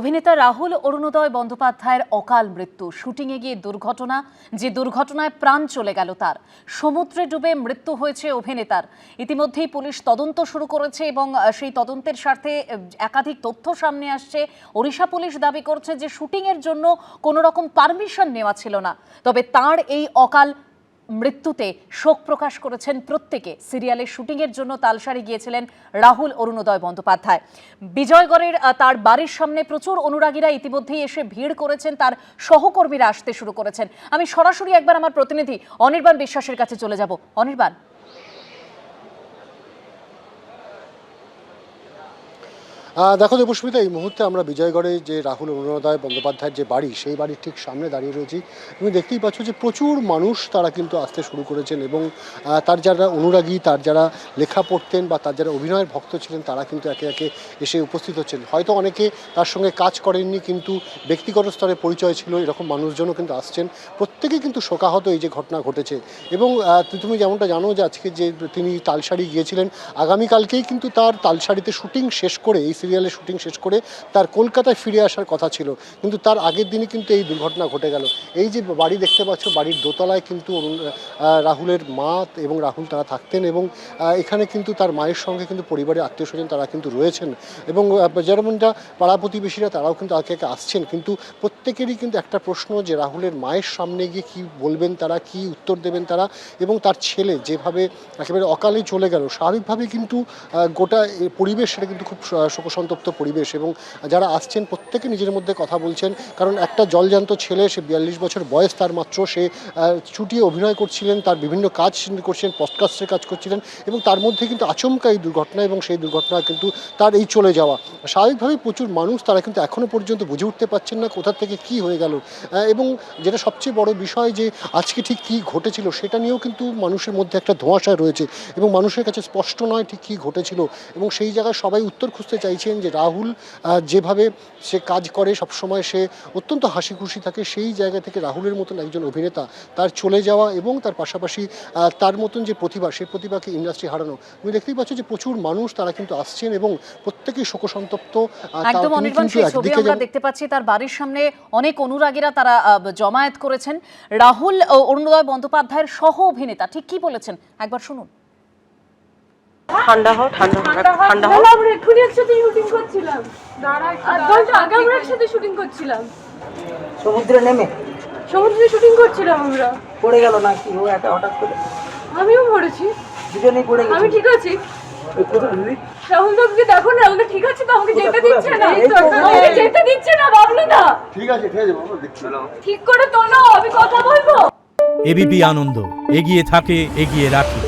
অভিনেতা রাহুল অরুণোদয় বন্দ্যোপাধ্যায়ের অকাল মৃত্যু। শুটিংয়ে গিয়ে দুর্ঘটনা, যে দুর্ঘটনায় প্রাণ চলে গেল তার। সমুদ্রে ডুবে মৃত্যু হয়েছে অভিনেতার। ইতিমধ্যেই পুলিশ তদন্ত শুরু করেছে এবং সেই তদন্তের স্বার্থে একাধিক তথ্য সামনে আসছে। ওড়িশা পুলিশ দাবি করছে যে শুটিংয়ের জন্য কোনো রকম পারমিশন নেওয়া ছিল না। তবে তার এই অকাল মৃত্যুতে শোক প্রকাশ করেছেন প্রত্যেকে। সিরিয়ালের শুটিংয়ের জন্য তালসারি গিয়েছিলেন রাহুল অরুণোদয় বন্দ্যোপাধ্যায়। বিজয়গড়ের তার বাড়ির সামনে প্রচুর অনুরাগীরা ইতিমধ্যেই এসে ভিড় করেছেন, তার সহকর্মীরা আসতে শুরু করেছেন। আমি সরাসরি একবার আমার প্রতিনিধি অনির্বাণ বিশ্বাসের কাছে চলে যাব। অনির্বাণ, দেখো দেবস্মিতা, এই মুহূর্তে আমরা বিজয়গড়ে যে রাহুল অরুণোদয় বন্দ্যোপাধ্যায়ের যে বাড়ি, সেই বাড়ির ঠিক সামনে দাঁড়িয়ে রয়েছি। তুমি দেখতেই পাচ্ছ যে প্রচুর মানুষ তারা কিন্তু আসতে শুরু করেছেন এবং তার যারা অনুরাগী, তার যারা লেখা পড়তেন বা তার যারা অভিনয়ের ভক্ত ছিলেন, তারা কিন্তু একে একে এসে উপস্থিত হচ্ছেন। হয়তো অনেকে তার সঙ্গে কাজ করেননি, কিন্তু ব্যক্তিগত স্তরে পরিচয় ছিল, এরকম মানুষজনও কিন্তু আসছেন। প্রত্যেকেই কিন্তু শোকাহত এই যে ঘটনা ঘটেছে। এবং তুমি যেমনটা জানো যে আজকে যে তিনি তালসারি গিয়েছিলেন, আগামীকালকেই কিন্তু তার তালসারিতে শুটিং শেষ করে, এই সিরিয়ালের শুটিং শেষ করে তার কলকাতায় ফিরে আসার কথা ছিল, কিন্তু তার আগের দিনই কিন্তু এই দুর্ঘটনা ঘটে গেল। এই যে বাড়ি দেখতে পাচ্ছ, বাড়ির দোতলায় কিন্তু রাহুলের মা এবং রাহুল তারা থাকতেন এবং এখানে কিন্তু তার মায়ের সঙ্গে কিন্তু পরিবারের আত্মীয় স্বজন তারা কিন্তু রয়েছেন এবং যেমনটা পাড়া প্রতিবেশীরা তারাও কিন্তু একে একে আসছেন। কিন্তু প্রত্যেকেরই কিন্তু একটা প্রশ্ন যে রাহুলের মায়ের সামনে গিয়ে কী বলবেন তারা, কী উত্তর দেবেন তারা, এবং তার ছেলে যেভাবে একেবারে অকালে চলে গেল। স্বাভাবিকভাবে কিন্তু গোটা পরিবেশ সেটা কিন্তু খুব শোকসন্তপ্ত পরিবেশ এবং যারা আসছেন প্রত্যেকে নিজের মধ্যে কথা বলছেন। কারণ একটা জলজান্ত ছেলে, সে 42 বছর বয়স তার মাত্র, সে চুটিয়ে অভিনয় করছিলেন, তার বিভিন্ন কাজ করছিলেন, পডকাস্টের কাজ করছিলেন এবং তার মধ্যে কিন্তু আচমকা এই দুর্ঘটনা এবং সেই দুর্ঘটনা কিন্তু তার এই চলে যাওয়া। স্বাভাবিকভাবেই প্রচুর মানুষ তারা কিন্তু এখনও পর্যন্ত বুঝে উঠতে পারছেন না কোথা থেকে কি হয়ে গেল, এবং যেটা সবচেয়ে বড় বিষয় যে আজকে ঠিক কী ঘটেছিল সেটা নিয়েও কিন্তু মানুষের মধ্যে একটা ধোঁয়াশা রয়েছে এবং মানুষের কাছে স্পষ্ট নয় ঠিক কী ঘটেছিল। এবং সেই জায়গায় সবাই উত্তর খুঁজতে চাইছেন যে রাহুল যেভাবে সে কাজ করে, সবসময় সে অত্যন্ত হাসি খুশি থাকে, সেই জায়গা থেকে রাহুলের মতন একজন অভিনেতা তার চলে যাওয়া এবং তার পাশাপাশি তার মতন যে প্রতিভা, সেই প্রতিভাকে ইন্ডাস্ট্রি হারানো। তুমি দেখতেই পাচ্ছ যে প্রচুর মানুষ তারা কিন্তু আসছেন এবং প্রত্যেকেই শোকসন্তপ্ত। একদম অনির্বাণ, সেই ছবি আমরা দেখতে পাচ্ছি। তার বাড়ির সামনে অনেক অনুরাগীরা তারা জমায়েত করেছেন। রাহুল অরুণোদয় বন্দ্যোপাধ্যায়ের সহ অভিনেতা ঠিক কি বলেছেন একবার শুনুন। ঠান্ডা হও, ঠান্ডা হও। আমরা এক্ষুনি একসাথে শুটিং করছিলাম, 8 ঘন্টা আগে আমরা একসাথে শুটিং করছিলাম। সমুদ্রে শুটিং করছিলাম আমরা। পড়ে গেল না কি ও একা হঠাৎ করে? আমিও পড়েছি, দুজনেই পড়ে গেছি। আমি ঠিক আছি। রাহুল দাকে দেখো না, রাহুল ঠিক আছে তো? আমাকে যেতে দিচ্ছে না, আমাকে যেতে দিচ্ছে না। বাবলু না, ঠিক আছে বাবা, দেখছি ঠিক করে তোলো, আমি কথা বলবো। এবিপি আনন্দ, এগিয়ে থাকে, এগিয়ে রাখে।